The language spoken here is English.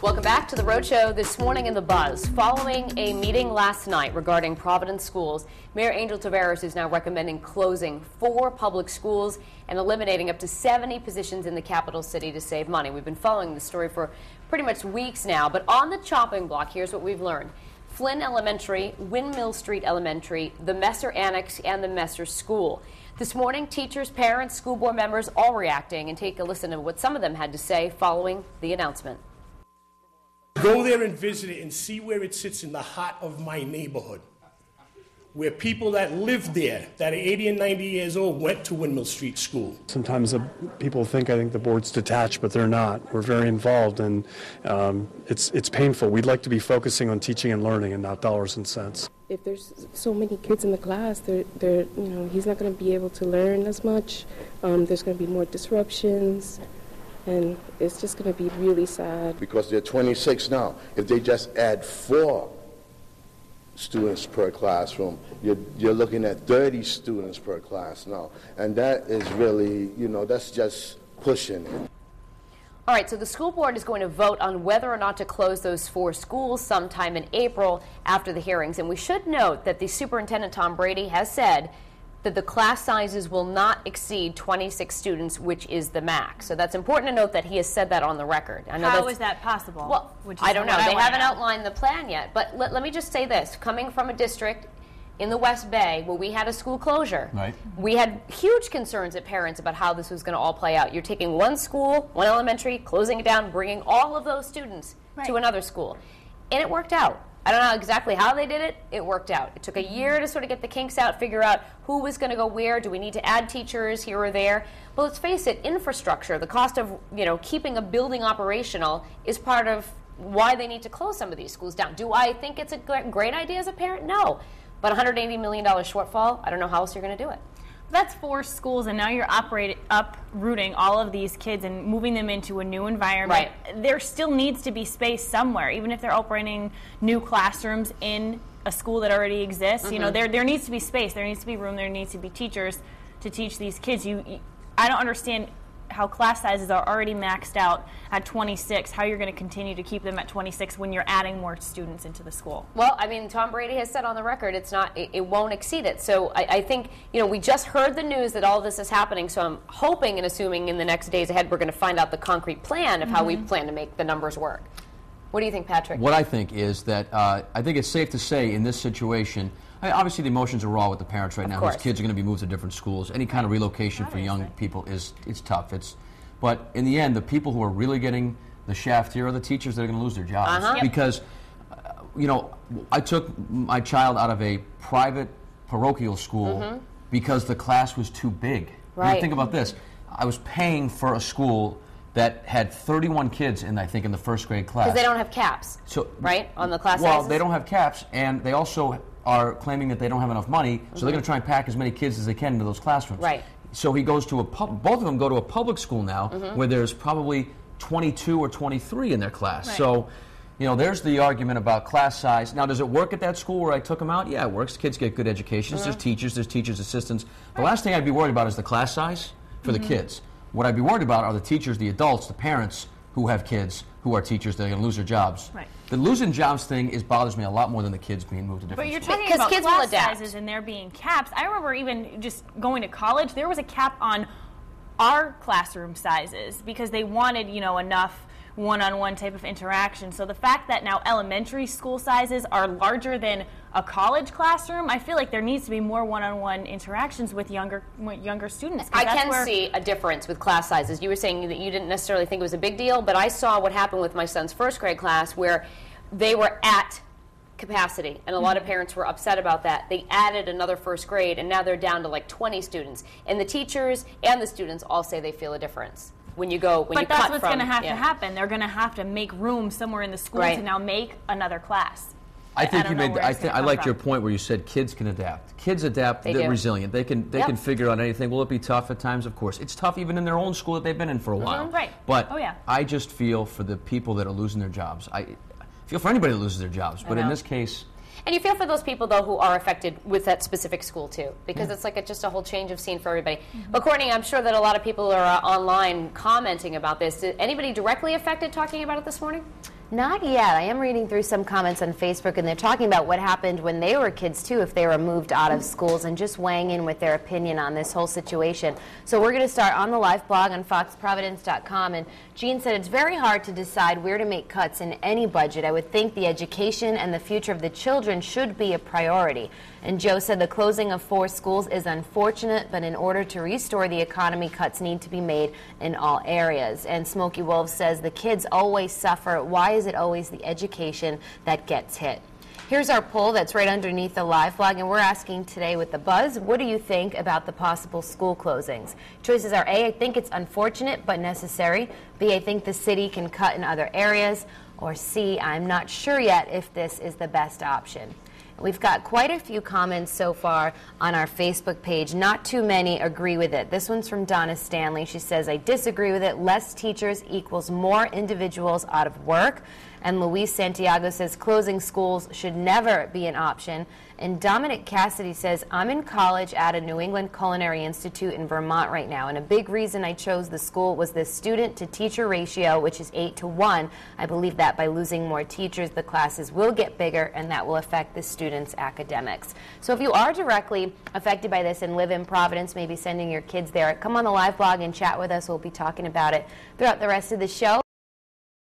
Welcome back to the Roadshow. This morning in the Buzz, following a meeting last night regarding Providence schools, Mayor Angel Taveras is now recommending closing 4 public schools and eliminating up to 70 positions in the capital city to save money. We've been following this story for pretty much weeks now, but on the chopping block, here's what we've learned. Flynn Elementary, Windmill Street Elementary, the Messer Annex, and the Messer School. This morning, teachers, parents, school board members all reacting, and take a listen to what some of them had to say following the announcement. Go there and visit it and see where it sits in the heart of my neighborhood, where people that live there, that are 80 and 90 years old, went to Windmill Street School. Sometimes people think the board's detached, but they're not. We're very involved, and it's painful. We'd like to be focusing on teaching and learning and not dollars and cents. If there's so many kids in the class, he's not going to be able to learn as much. There's going to be more disruptions. And it's just going to be really sad. Because there are 26 now. If they just add 4 students per classroom, you're looking at 30 students per class now. And that is really, that's just pushing it. All right, so the school board is going to vote on whether or not to close those 4 schools sometime in April after the hearings. And we should note that the superintendent, Tom Brady, has said that the class sizes will not exceed 26 students, which is the max. So that's important to note that he has said that on the record. I know How is that possible? Well, I don't know. They haven't outlined the plan yet. But let me just say this. Coming from a district in the West Bay where we had a school closure, right, we had huge concerns at parents about how this was going to all play out. You're taking one school, one elementary, closing it down, bringing all of those students to another school. And it worked out. I don't know exactly how they did it. It worked out. It took a year to sort of get the kinks out, figure out who was going to go where. Do we need to add teachers here or there? But let's face it, infrastructure, the cost of keeping a building operational is part of why they need to close some of these schools down. Do I think it's a great idea as a parent? No. But $180 million shortfall, I don't know how else you're going to do it. That's 4 schools, and now you're uprooting all of these kids and moving them into a new environment. Right. There still needs to be space somewhere, even if they're opening new classrooms in a school that already exists. Mm-hmm. There needs to be space. There needs to be room. There needs to be teachers to teach these kids. I don't understand how class sizes are already maxed out at 26, how you're going to continue to keep them at 26 when you're adding more students into the school. Well, I mean, Tom Brady has said on the record it won't exceed it. So I think, we just heard the news that all this is happening, so I'm hoping and assuming in the next days ahead we're going to find out the concrete plan of how we plan to make the numbers work. What do you think, Patrick? What I think is that I think it's safe to say in this situation, obviously the emotions are raw with the parents right now. These kids are going to be moved to different schools. Any kind of relocation for young people it's tough. But in the end, the people who are really getting the shaft here are the teachers that are going to lose their jobs. Uh-huh. Because, I took my child out of a private parochial school because the class was too big. Right. Think about this. I was paying for a school that had 31 kids in the first grade class. Because they don't have caps, right, on the class Well, sizes? they don't have caps, and they also are claiming that they don't have enough money, so they're going to try and pack as many kids as they can into those classrooms. Right. So he goes to both of them go to a public school now where there's probably 22 or 23 in their class. Right. So, there's the argument about class size. Now, does it work at that school where I took them out? Yeah, it works. Kids get good educations. There's teachers' assistants. The last thing I'd be worried about is the class size for the kids. What I'd be worried about are the teachers, the adults, the parents who have kids who are teachers that are going to lose their jobs. Right. The losing jobs thing bothers me a lot more than the kids being moved to different But you're schools. talking about kids will class adapt. sizes and there being caps. I remember even just going to college, there was a cap on our classroom sizes because they wanted, enough one-on-one type of interaction. So the fact that now elementary school sizes are larger than a college classroom, I feel like there needs to be more one-on-one interactions with younger students. I can see a difference with class sizes. You were saying that you didn't necessarily think it was a big deal, but I saw what happened with my son's first grade class where they were at capacity, and a lot of parents were upset about that. They added another first grade, and now they're down to like 20 students. And the teachers and the students all say they feel a difference. But that's what's going to have to happen. They're going to have to make room somewhere in the school to now make another class. I think you made. I liked your point where you said kids can adapt. Kids adapt. They're resilient. They can figure out anything. Will it be tough at times? Of course, it's tough even in their own school that they've been in for a while. Right. But I just feel for the people that are losing their jobs. I feel for anybody that loses their jobs. But in this case. And you feel for those people, though, who are affected with that specific school, too, because it's like just a whole change of scene for everybody. But, Courtney, I'm sure that a lot of people are online commenting about this. Did anybody directly affected talking about it this morning? Not yet. I am reading through some comments on Facebook, and they're talking about what happened when they were kids, too, if they were moved out of schools, and just weighing in with their opinion on this whole situation. So we're going to start on the live blog on foxprovidence.com, and Jean said it's very hard to decide where to make cuts in any budget. I would think the education and the future of the children should be a priority. And Joe said the closing of 4 schools is unfortunate, but in order to restore the economy, cuts need to be made in all areas. And Smokey Wolf says the kids always suffer. Why is it always the education that gets hit? Here's our poll that's right underneath the live blog, and we're asking today with the buzz, what do you think about the possible school closings? Choices are A, I think it's unfortunate but necessary. B, I think the city can cut in other areas. Or C, I'm not sure yet if this is the best option. We've got quite a few comments so far on our Facebook page. Not too many agree with it. This one's from Donna Stanley. She says, I disagree with it. Less teachers equals more individuals out of work. And Luis Santiago says closing schools should never be an option. And Dominic Cassidy says, I'm in college at a New England Culinary Institute in Vermont right now, and a big reason I chose the school was the student-to-teacher ratio, which is 8-to-1. I believe that by losing more teachers, the classes will get bigger, and that will affect the students' academics. So if you are directly affected by this and live in Providence, maybe sending your kids there, come on the live blog and chat with us. We'll be talking about it throughout the rest of the show.